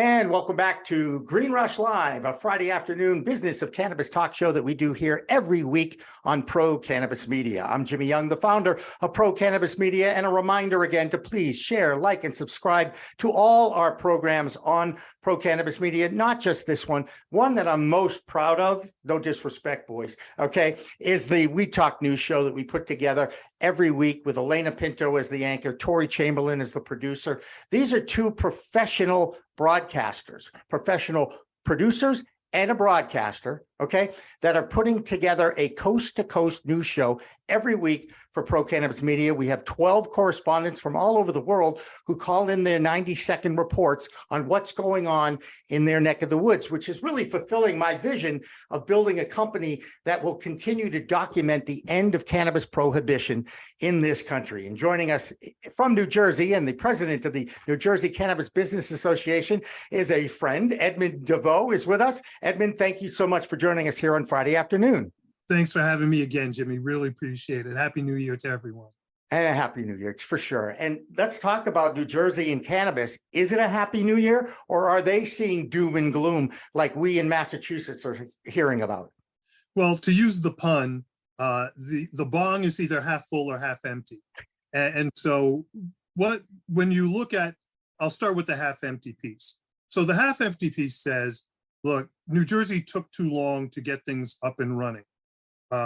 And welcome back to Green Rush Live, a Friday afternoon business of cannabis talk show that we do here every week on Pro Cannabis Media. I'm Jimmy Young, the founder of Pro Cannabis Media, and a reminder again to please share, like, and subscribe to all our programs on Pro Cannabis Media, not just this one. One that I'm most proud of, no disrespect, boys, okay, is the We Talk News show that we put together every week with Elena Pinto as the anchor, Tori Chamberlain as the producer. These are two professional broadcasters, professional producers, and a broadcaster, okay, that are putting together a coast-to-coast news show every week for Pro Cannabis Media. We have 12 correspondents from all over the world who call in their 90-second reports on what's going on in their neck of the woods, which is really fulfilling my vision of building a company that will continue to document the end of cannabis prohibition in this country. And joining us from New Jersey, and the president of the New Jersey Cannabis Business Association is a friend. Edmund Deveaux is with us. Edmund, thank you so much for joining us here on Friday afternoon. Thanks for having me again, Jimmy. Really appreciate it. Happy New Year to everyone. And a Happy New Year, for sure. And let's talk about New Jersey and cannabis. Is it a Happy New Year, or are they seeing doom and gloom like we in Massachusetts are hearing about? Well, to use the pun, the bong is either half full or half empty. And so when you look at, I'll start with the half empty piece. So the half empty piece says, look, New Jersey took too long to get things up and running.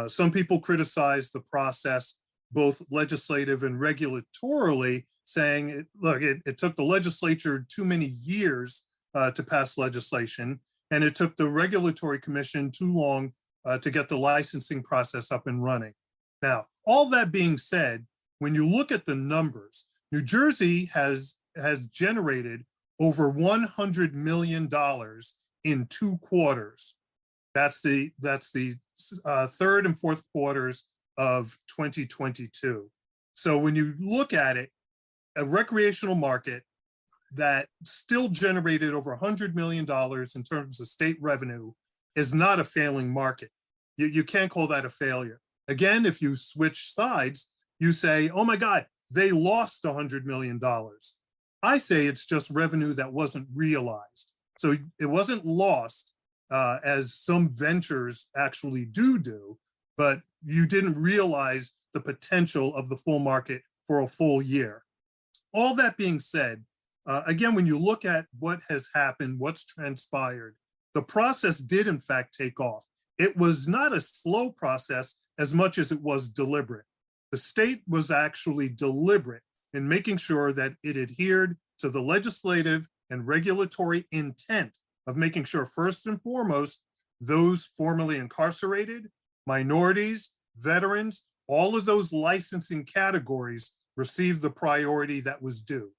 Some people criticize the process, both legislative and regulatorily, saying, look, it took the legislature too many years to pass legislation, and it took the regulatory commission too long to get the licensing process up and running. Now, all that being said, when you look at the numbers, New Jersey has generated over $100 million in 2 quarters. That's the third and fourth quarters of 2022. So when you look at it, a recreational market that still generated over $100 million in terms of state revenue is not a failing market. You can't call that a failure. Again, if you switch sides, you say, oh my God, they lost $100 million. I say it's just revenue that wasn't realized. So it wasn't lost, as some ventures actually do, but you didn't realize the potential of the full market for a full year. All that being said, again, when you look at what has happened, what's transpired, the process did in fact take off. It was not a slow process as much as it was deliberate. The state was actually deliberate in making sure that it adhered to the legislative and regulatory intent of making sure, first and foremost, those formerly incarcerated, minorities, veterans, all of those licensing categories received the priority that was due.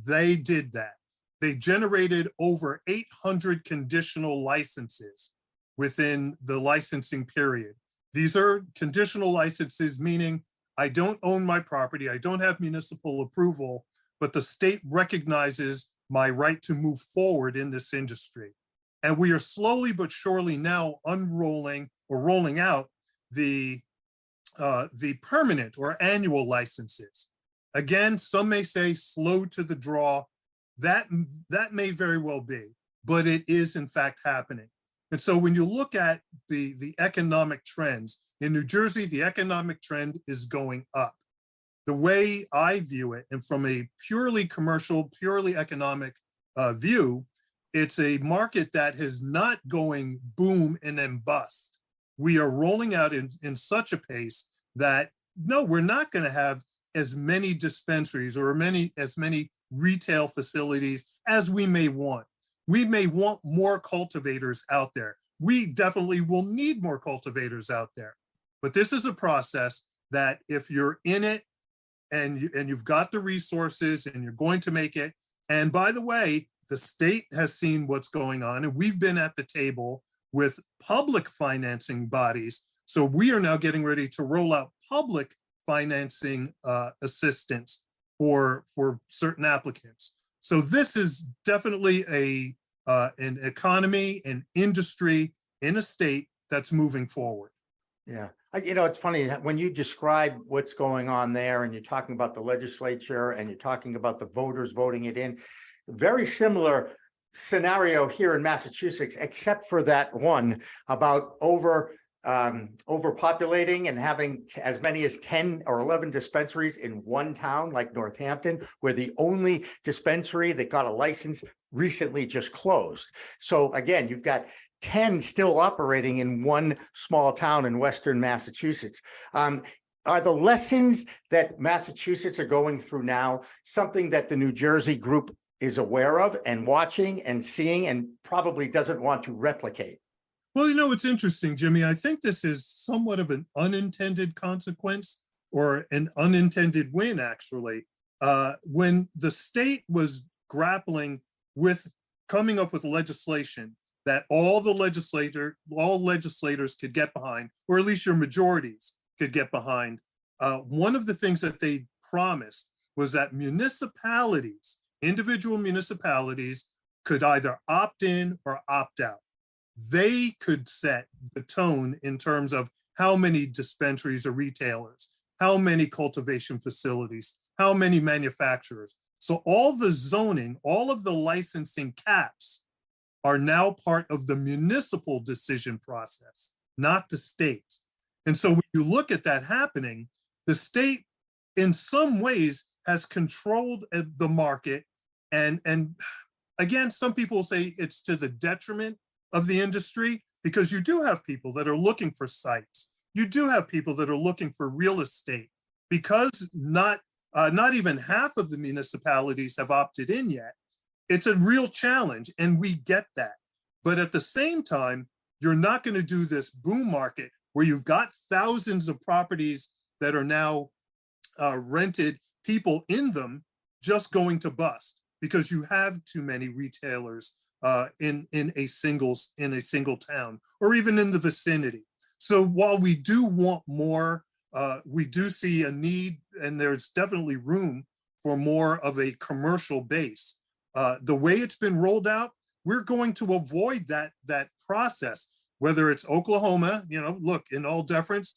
They did that. They generated over 800 conditional licenses within the licensing period. These are conditional licenses, meaning I don't own my property, I don't have municipal approval, but the state recognizes my right to move forward in this industry. And we are slowly but surely now unrolling or rolling out the permanent or annual licenses. Again, some may say slow to the draw. That may very well be, but it is in fact happening. And so when you look at the economic trends, in New Jersey, the economic trend is going up. The way I view it, and from a purely commercial, purely economic view, it's a market that is not going boom and then bust. We are rolling out in such a pace that, no, we're not going to have as many dispensaries or as many retail facilities as we may want. We may want more cultivators out there. We definitely will need more cultivators out there. But this is a process that if you're in it and you've got the resources and you're going to make it, and by the way, the state has seen what's going on, and we've been at the table with public financing bodies. So we are now getting ready to roll out public financing assistance for certain applicants. So this is definitely an economy, an industry in a state that's moving forward. Yeah. You know, it's funny when you describe what's going on there and you're talking about the legislature and you're talking about the voters voting it in, very similar scenario here in Massachusetts, except for that one about overpopulating and having as many as 10 or 11 dispensaries in one town like Northampton, where the only dispensary that got a license recently just closed. So again, you've got 10 still operating in one small town in Western Massachusetts. Are the lessons that Massachusetts are going through now something that the New Jersey group is aware of and watching and seeing and probably doesn't want to replicate? Well, you know, it's interesting, Jimmy. I think this is somewhat of an unintended consequence or an unintended win, actually. When the state was grappling with coming up with legislation that all legislators could get behind, or at least your majorities could get behind, one of the things that they promised was that municipalities, individual municipalities, could either opt in or opt out. They could set the tone in terms of how many dispensaries or retailers, how many cultivation facilities, how many manufacturers. So all the zoning, all of the licensing caps are now part of the municipal decision process, not the state. And so when you look at that happening, the state in some ways has controlled the market. And again, some people say it's to the detriment of the industry, because you do have people that are looking for sites. You do have people that are looking for real estate, because not even half of the municipalities have opted in yet. It's a real challenge, and we get that. But at the same time, you're not going to do this boom market where you've got thousands of properties that are now rented, people in them just going to bust because you have too many retailers in a single town or even in the vicinity. So while we do want more, we do see a need, and there's definitely room for more of a commercial base. The way it's been rolled out, we're going to avoid that process, whether it's Oklahoma, you know, look, in all deference,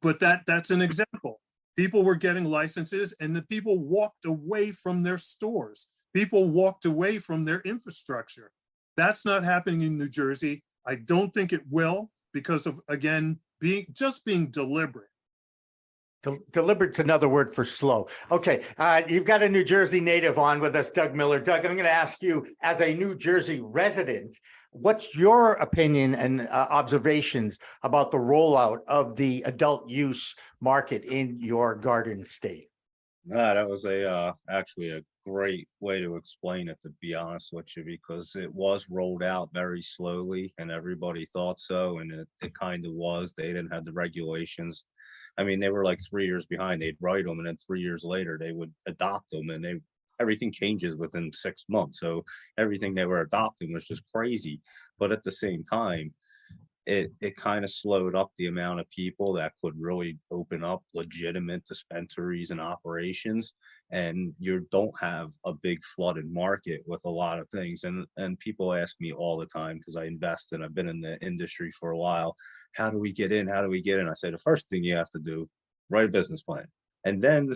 but that's an example. People were getting licenses and the people walked away from their stores. People walked away from their infrastructure. That's not happening in New Jersey. I don't think it will, because of, again, being deliberate. Deliberate's another word for slow. Okay, you've got a New Jersey native on with us, Doug Miller. Doug, I'm going to ask you, as a New Jersey resident, what's your opinion and observations about the rollout of the adult use market in your garden state? That was actually a great way to explain it, to be honest with you, because it was rolled out very slowly and everybody thought so, and it kind of was. They didn't have the regulations. I mean, they were like 3 years behind. They'd write them, and then 3 years later they would adopt them, and everything changes within 6 months. So everything they were adopting was just crazy. But at the same time, it kind of slowed up the amount of people that could really open up legitimate dispensaries and operations, and you don't have a big flooded market with a lot of things. And people ask me all the time, because I invest and I've been in the industry for a while, how do we get in? How do we get in? I say the first thing you have to do, write a business plan. And then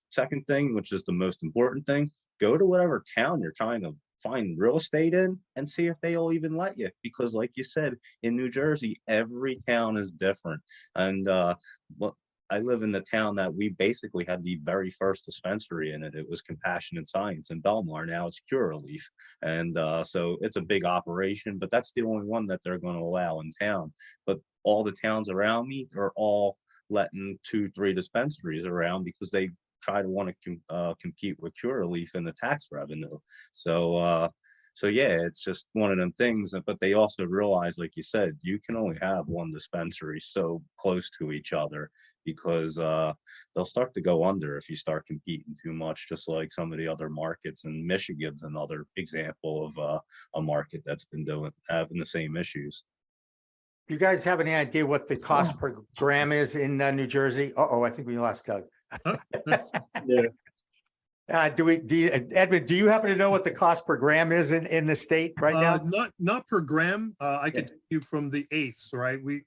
second thing, which is the most important thing, go to whatever town you're trying to find real estate in and see if they'll even let you, because like you said, in New Jersey, every town is different. And I live in the town that we basically had the very first dispensary in it. It was Compassionate Science in Belmar. Now it's Curaleaf. And so it's a big operation, but that's the only one that they're going to allow in town. But all the towns around me are all letting 2-3 dispensaries around, because they try to want to compete with Curaleaf and the tax revenue. So yeah, it's just one of them things. But they also realize, like you said, you can only have one dispensary so close to each other, because they'll start to go under if you start competing too much, just like some of the other markets. And Michigan's another example of a market that's been having the same issues. Do you guys have any idea what the cost per gram is in New Jersey? I think we lost Doug. Yeah. Edmund, do you happen to know what the cost per gram is in the state right now? Not per gram. I can tell you from the eighths, right? We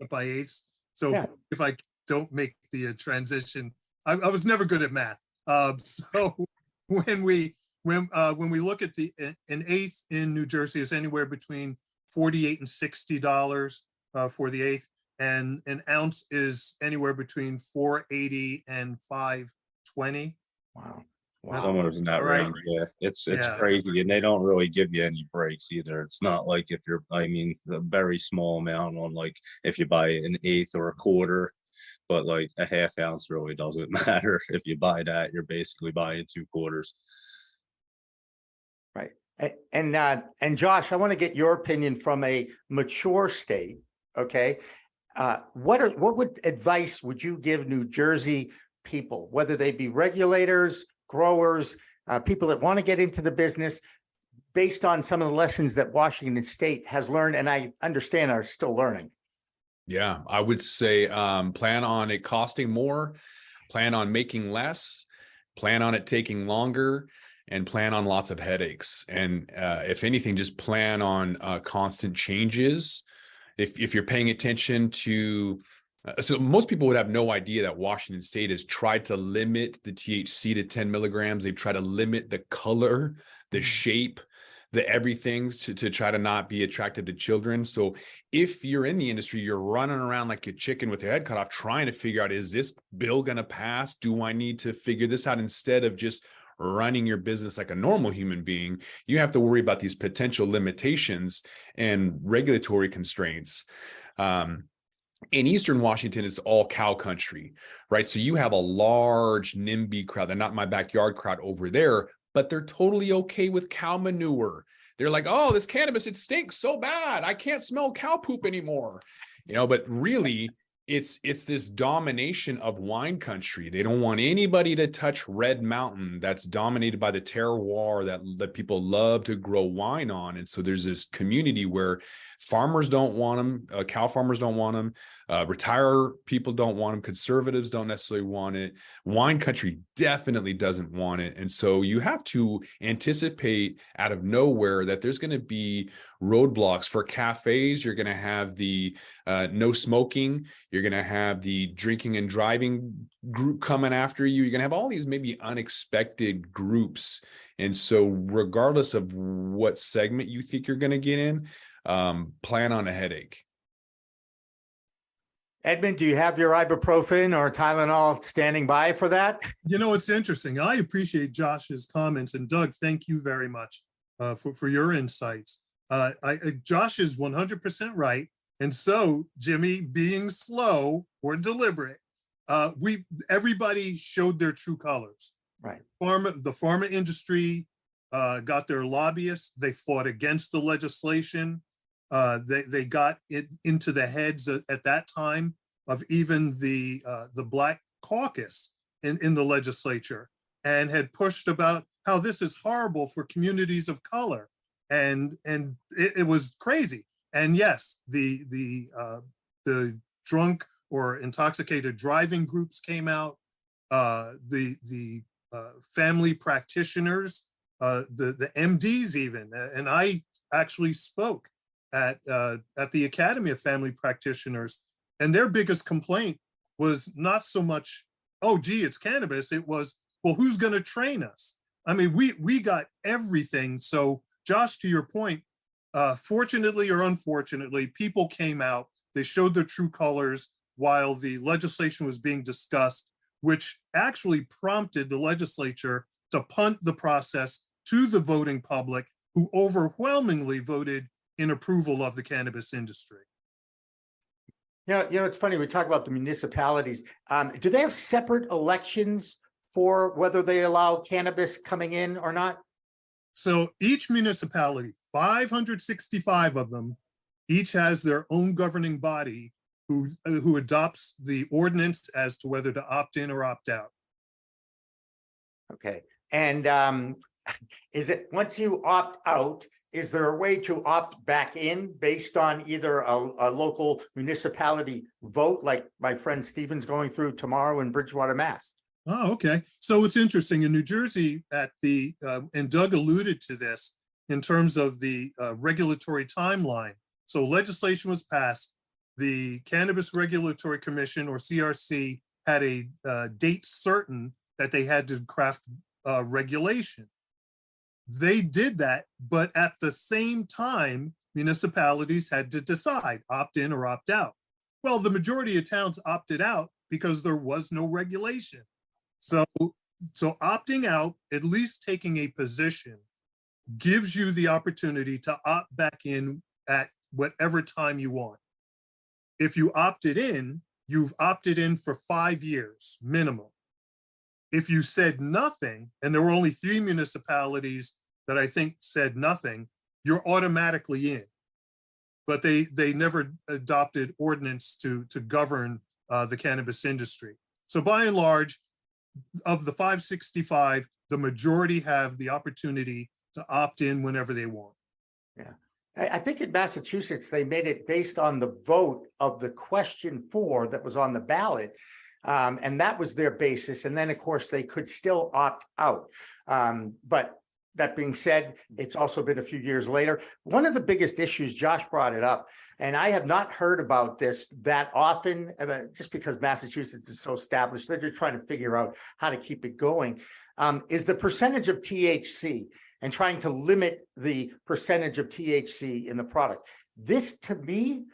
by eighths. So if I don't make the transition, I was never good at math. So when we when we look at an eighth in New Jersey is anywhere between $48 and $60 for the eighth, and an ounce is anywhere between $4.80 and $5.20. Wow. Somewhere in that Right. range. Yeah, it's Yeah. crazy, and they don't really give you any breaks either. It's not like if you're, I mean, a very small amount on like if you buy an eighth or a quarter, but like a half ounce really doesn't matter. If you buy that, you're basically buying 2 quarters. Right. And Josh, I want to get your opinion from a mature state. Okay. What advice would you give New Jersey people, whether they be regulators, growers, people that want to get into the business, based on some of the lessons that Washington State has learned, and I understand are still learning? Yeah, I would say plan on it costing more, plan on making less, plan on it taking longer, and plan on lots of headaches. And if anything, just plan on constant changes. If you're paying attention to, so most people would have no idea that Washington State has tried to limit the THC to 10 milligrams. They've tried to limit the color, the shape, the everything to try to not be attractive to children. So if you're in the industry, you're running around like a chicken with your head cut off, trying to figure out, is this bill going to pass? Do I need to figure this out? Instead of just running your business like a normal human being, you have to worry about these potential limitations and regulatory constraints. In Eastern Washington, it's all cow country, right? So you have a large NIMBY crowd. They're not my backyard crowd over there, but they're totally okay with cow manure. They're like, oh, this cannabis, it stinks so bad. I can't smell cow poop anymore. But really, it's this domination of wine country. They don't want anybody to touch Red Mountain that's dominated by the terroir that people love to grow wine on. And so there's this community where farmers don't want them, cow farmers don't want them, retire people don't want them, conservatives don't necessarily want it, wine country definitely doesn't want it. And so you have to anticipate out of nowhere that there's going to be roadblocks for cafes. You're going to have the no smoking. You're going to have the drinking and driving group coming after you. You're going to have all these maybe unexpected groups. And so regardless of what segment you think you're going to get in, plan on a headache. Edmund, do you have your ibuprofen or Tylenol standing by for that? It's interesting. I appreciate Josh's comments, and Doug, thank you very much for your insights. Josh is 100% right. And so, Jimmy, being slow or deliberate, everybody showed their true colors. Right. The pharma industry got their lobbyists. They fought against the legislation. They got it into the heads at that time of even the Black caucus in the legislature, and had pushed about how this is horrible for communities of color, and it was crazy. And yes, the drunk or intoxicated driving groups came out. The family practitioners, the MDs even, and I actually spoke at the Academy of Family Practitioners, and their biggest complaint was not so much, oh gee, it's cannabis. It was, well, who's going to train us? I mean, we got everything. So Josh, to your point, fortunately or unfortunately, people came out, they showed their true colors while the legislation was being discussed, which actually prompted the legislature to punt the process to the voting public, who overwhelmingly voted in approval of the cannabis industry. It's funny, we talk about the municipalities. Do they have separate elections for whether they allow cannabis coming in or not? So each municipality, 565 of them, each has their own governing body who adopts the ordinance as to whether to opt in or opt out. Okay. And is it, once you opt out, is there a way to opt back in based on either a local municipality vote, like my friend Stephen's going through tomorrow in Bridgewater, Mass? Oh, okay. So it's interesting in New Jersey and Doug alluded to this in terms of the regulatory timeline. So legislation was passed. The Cannabis Regulatory Commission, or CRC, had a date certain that they had to craft regulation. They did that, but at the same time, municipalities had to decide opt in or opt out. Well, the majority of towns opted out because there was no regulation. So opting out, at least taking a position, gives you the opportunity to opt back in at whatever time you want. If you opted in, you've opted in for 5 years minimum. If you said nothing, and there were only 3 municipalities that I think said nothing, you're automatically in. But they never adopted ordinance to govern the cannabis industry. So by and large, of the 565, the majority have the opportunity to opt in whenever they want. Yeah. I think in Massachusetts, they made it based on the vote of the question 4 that was on the ballot. And that was their basis. And then, of course, they could still opt out. But that being said, it's also been a few years later. One of the biggest issues, Josh brought it up, and I have not heard about this that often, just because Massachusetts is so established, they're just trying to figure out how to keep it going, is the percentage of THC and trying to limit the percentage of THC in the product. This, to me,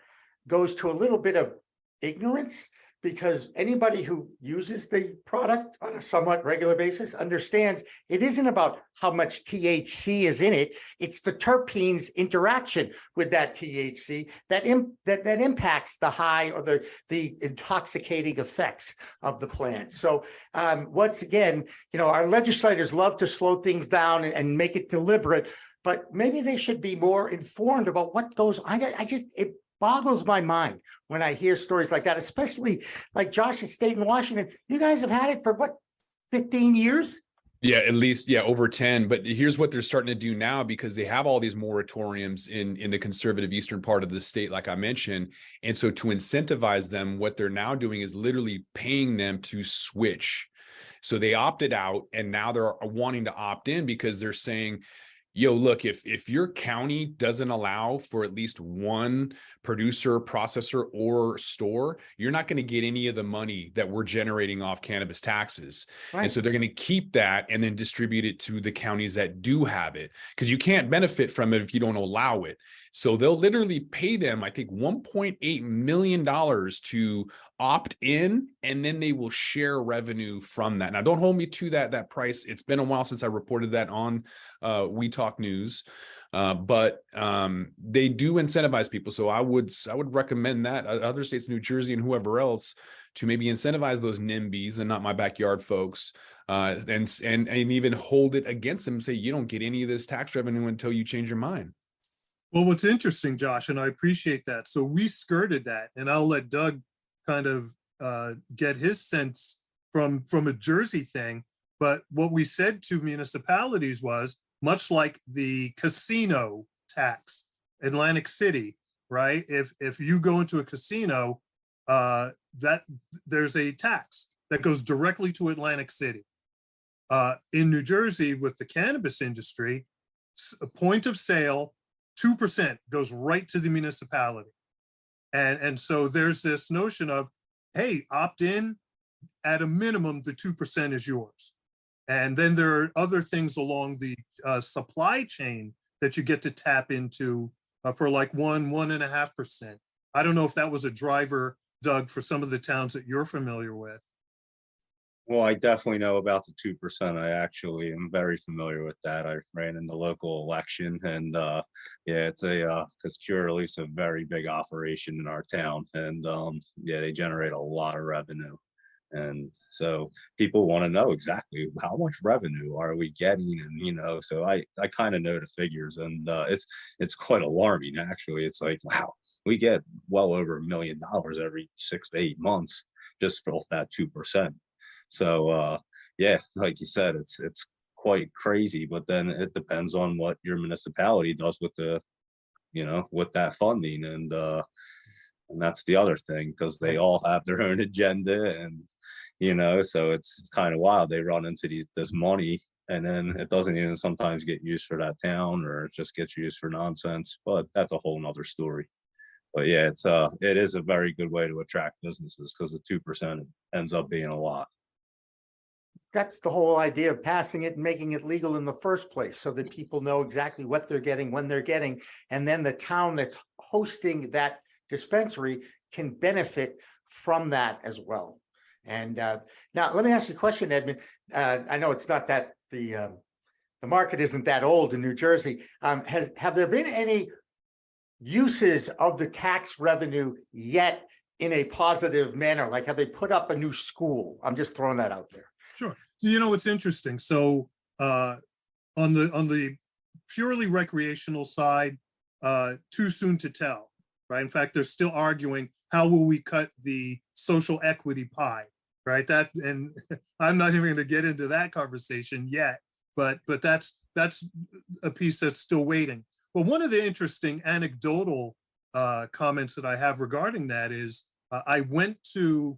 goes to a little bit of ignorance, because anybody who uses the product on a somewhat regular basis understands it isn't about how much THC is in it. It's the terpenes interaction with that THC that impacts the high or the intoxicating effects of the plant. So once again, our legislators love to slow things down and make it deliberate, but maybe they should be more informed about what goes on. It boggles my mind when I hear stories like that, especially like Josh's state in Washington. You guys have had it for what, 15 years? Yeah, at least, yeah, over 10. But here's what they're starting to do now, because they have all these moratoriums in the conservative eastern part of the state, like I mentioned. And so to incentivize them, what they're now doing is literally paying them to switch. So they opted out, and now they're wanting to opt in because they're saying, yo, look, if your county doesn't allow for at least one producer, processor, or store, you're not going to get any of the money that we're generating off cannabis taxes. Right. And so they're going to keep that and then distribute it to the counties that do have it, because you can't benefit from it if you don't allow it. So they'll literally pay them, I think, $1.8 million to opt in, and then they will share revenue from that. Now, don't hold me to that price. It's been a while since I reported that on We Talk News, but they do incentivize people. So I would recommend that other states, New Jersey and whoever else, to maybe incentivize those NIMBYs and not my backyard folks, and even hold it against them and say, you don't get any of this tax revenue until you change your mind. Well, what's interesting, Josh, and I appreciate that. So we skirted that, and I'll let Doug kind of get his sense from a Jersey thing. But what we said to municipalities was, much like the casino tax, Atlantic City, right? If you go into a casino, that there's a tax that goes directly to Atlantic City. In New Jersey, with the cannabis industry, a point of sale, 2% goes right to the municipality. And so there's this notion of, hey, opt in, at a minimum, the 2% is yours. And then there are other things along the supply chain that you get to tap into for like 1.5%. I don't know if that was a driver, Doug, for some of the towns that you're familiar with. Well, I definitely know about the 2%. I actually am very familiar with that. I ran in the local election, and yeah, it's because Curaleaf's a very big operation in our town, and yeah, they generate a lot of revenue. And so people want to know exactly how much revenue are we getting, and so I kind of know the figures, and it's quite alarming actually. It's like, wow, we get well over $1 million every 6 to 8 months just for that 2%. So yeah, like you said, it's quite crazy, but then it depends on what your municipality does with with that funding, and that's the other thing, because they all have their own agenda, and so it's kind of wild. They run into this money, and then it doesn't even sometimes get used for that town, or it just gets used for nonsense. But that's a whole nother story. But yeah, it is a very good way to attract businesses, because the 2% ends up being a lot. that's the whole idea of passing it and making it legal in the first place, so that people know exactly what they're getting, when they're getting, and then the town that's hosting that dispensary can benefit from that as well. And now let me ask you a question, Edmund. I know it's not that the market isn't that old in New Jersey. Have there been any uses of the tax revenue yet in a positive manner? Like, have they put up a new school? I'm just throwing that out there. Sure. So, you know, it's interesting. So on the purely recreational side, too soon to tell, right? In fact, they're still arguing, how will we cut the social equity pie, right? That, and I'm not even going to get into that conversation yet, but that's a piece that's still waiting. But one of the interesting anecdotal comments that I have regarding that is, I went to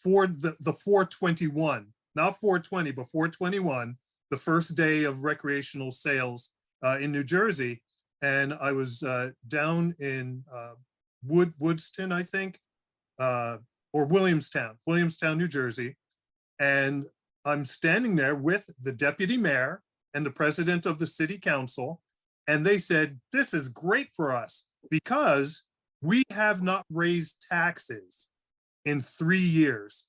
for the 421, not 420, but 421, the first day of recreational sales in New Jersey. And I was down in Woodston, I think, or Williamstown, New Jersey. And I'm standing there with the deputy mayor and the president of the city council. And they said, this is great for us because we have not raised taxes in 3 years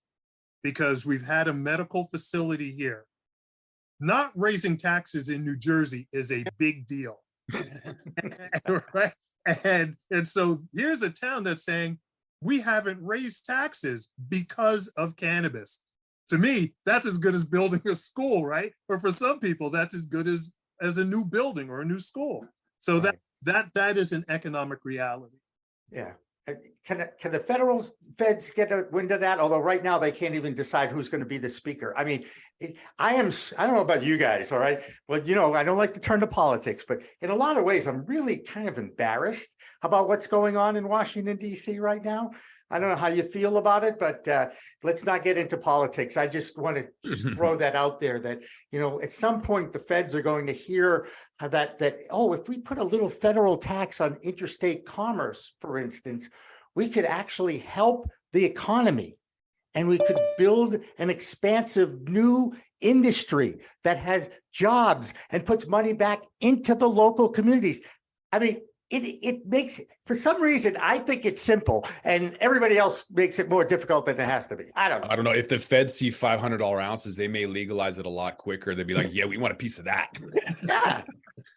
because we've had a medical facility here. Not raising taxes in New Jersey is a big deal. Right? And so here's a town that's saying, we haven't raised taxes because of cannabis. To me, that's as good as building a school, right? Or for some people, that's as good as a new building or a new school. So Right. that is an economic reality. Yeah. Can the feds get a wind of that? Although right now they can't even decide who's going to be the speaker. I mean, I don't know about you guys, all right? But, you know, I don't like to turn to politics, but in a lot of ways, I'm really kind of embarrassed about what's going on in Washington, D.C. right now. I don't know how you feel about it, but let's not get into politics. I just want to just throw that out there that, you know, at some point the feds are going to hear that, oh, if we put a little federal tax on interstate commerce, for instance, we could actually help the economy and we could build an expansive new industry that has jobs and puts money back into the local communities. I mean, it makes, for some reason, I think it's simple and everybody else makes it more difficult than it has to be. I don't know. If the feds see $500 ounces, they may legalize it a lot quicker. They'd be like, yeah, we want a piece of that. Yeah,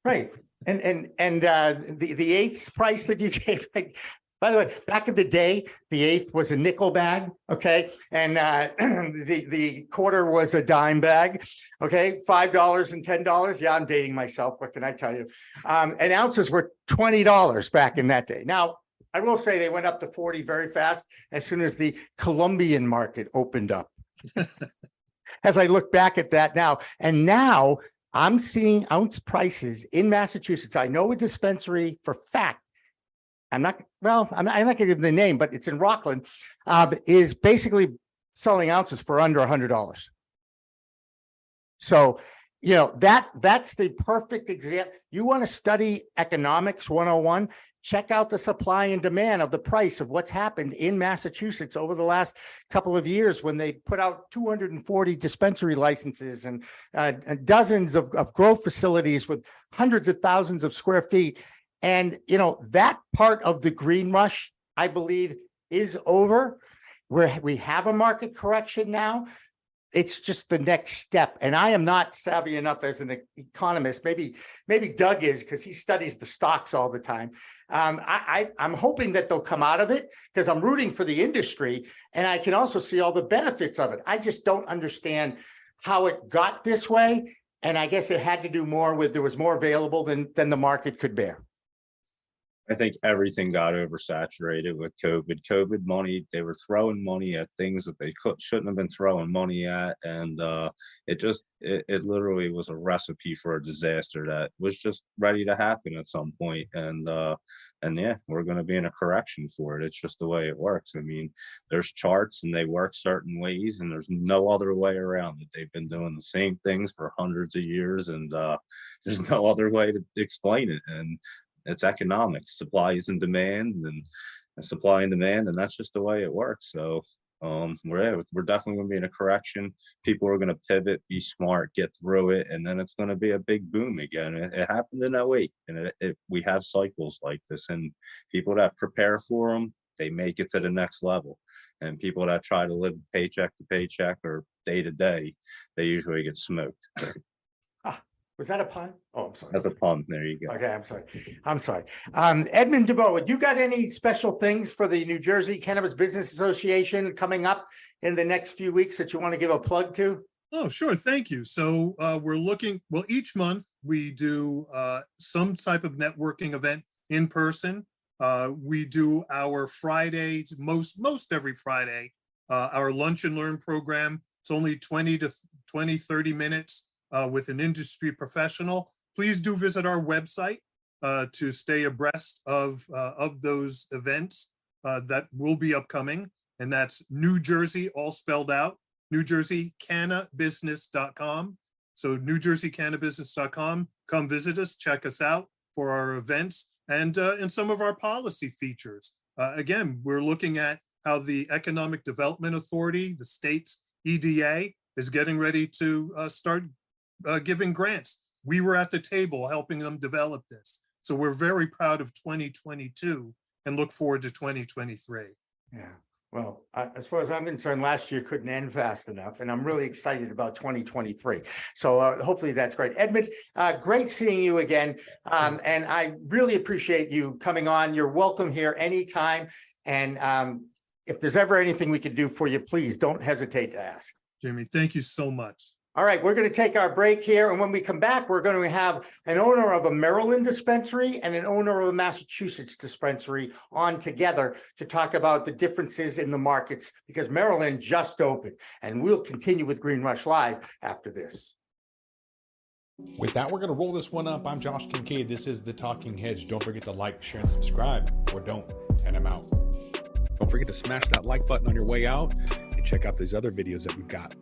right. And the eighths price that you gave, like, by the way, back in the day, the eighth was a nickel bag, okay? And the quarter was a dime bag, okay? $5 and $10. Yeah, I'm dating myself. What can I tell you? And ounces were $20 back in that day. Now, I will say they went up to 40 very fast as soon as the Colombian market opened up. As I look back at that now, and now I'm seeing ounce prices in Massachusetts. I know a dispensary for fact, I'm not going to give the name, but it's in Rockland, is basically selling ounces for under $100. So, you know, that's the perfect example. You want to study economics 101, check out the supply and demand of the price of what's happened in Massachusetts over the last couple of years when they put out 240 dispensary licenses and dozens of growth facilities with hundreds of thousands of square feet. And, you know, that part of the green rush, I believe, is over. We have a market correction now. It's just the next step. And I am not savvy enough as an economist. Maybe Doug is, because he studies the stocks all the time. I'm hoping that they'll come out of it because I'm rooting for the industry. And I can also see all the benefits of it. I just don't understand how it got this way. And I guess it had to do more with there was more available than the market could bear. I think everything got oversaturated with COVID. COVID money, they were throwing money at things that they shouldn't have been throwing money at. And it literally was a recipe for a disaster that was just ready to happen at some point. And yeah, we're going to be in a correction for it. It's just the way it works. I mean, there's charts and they work certain ways and there's no other way around it. They've been doing the same things for hundreds of years and there's no other way to explain it. And it's economics, supply and demand, and supply and demand, and that's just the way it works. So We're definitely going to be in a correction. People are going to pivot, be smart, get through it, and then it's going to be a big boom again. It happened in '08, and we have cycles like this, and people that prepare for them, they make it to the next level. And people that try to live paycheck to paycheck or day to day, they usually get smoked. Was that a pun? Oh, I'm sorry. That's a pun. There you go. Okay, I'm sorry. Edmund Deveaux, you got any special things for the New Jersey Cannabis Business Association coming up in the next few weeks that you want to give a plug to? Oh, sure. Thank you. So we're looking, well, each month we do some type of networking event in person. We do our Fridays, most every Friday, our lunch and learn program. It's only 30 minutes with an industry professional. Please do visit our website to stay abreast of those events that will be upcoming. And that's New Jersey, all spelled out, NewJerseyCannabusiness.com. So NewJerseyCannabusiness.com. Come visit us, check us out for our events and some of our policy features. Again, we're looking at how the Economic Development Authority, the state's EDA, is getting ready to start giving grants. We were at the table helping them develop this. So we're very proud of 2022 and look forward to 2023. Yeah. Well, as far as I'm concerned, last year couldn't end fast enough, and I'm really excited about 2023. So hopefully that's great. Edmund, great seeing you again. And I really appreciate you coming on. You're welcome here anytime. And if there's ever anything we can do for you, please don't hesitate to ask. Jimmy, thank you so much. All right, we're going to take our break here. And when we come back, we're going to have an owner of a Maryland dispensary and an owner of a Massachusetts dispensary on together to talk about the differences in the markets, because Maryland just opened. And we'll continue with Green Rush Live after this. With that, we're going to roll this one up. I'm Josh Kincaid. This is The Talking Hedge. Don't forget to like, share, and subscribe, or don't, and I'm out. Don't forget to smash that like button on your way out and check out these other videos that we've got.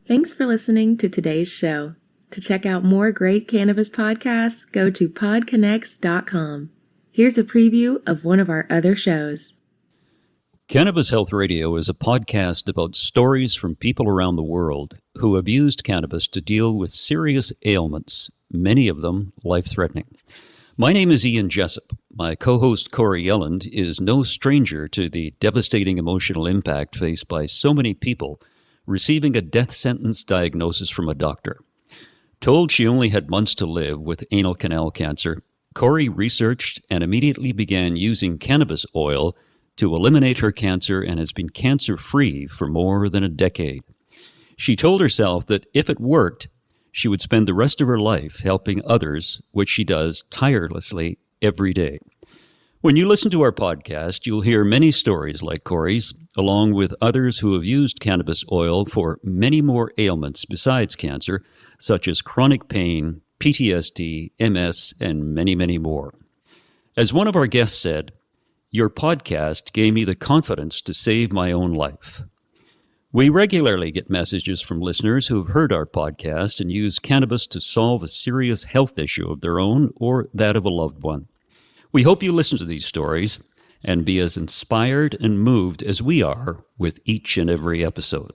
Thanks for listening to today's show. To check out more great cannabis podcasts, go to podconnects.com. Here's a preview of one of our other shows. Cannabis Health Radio is a podcast about stories from people around the world who have used cannabis to deal with serious ailments, many of them life-threatening. My name is Ian Jessup. My co-host Corey Yelland is no stranger to the devastating emotional impact faced by so many people receiving a death sentence diagnosis from a doctor. Told she only had months to live with anal canal cancer, Corey researched and immediately began using cannabis oil to eliminate her cancer and has been cancer-free for more than a decade. She told herself that if it worked, she would spend the rest of her life helping others, which she does tirelessly every day. When you listen to our podcast, you'll hear many stories like Corey's, along with others who have used cannabis oil for many more ailments besides cancer, such as chronic pain, PTSD, MS, and many, many more. As one of our guests said, "Your podcast gave me the confidence to save my own life." We regularly get messages from listeners who have heard our podcast and use cannabis to solve a serious health issue of their own or that of a loved one. We hope you listen to these stories and be as inspired and moved as we are with each and every episode.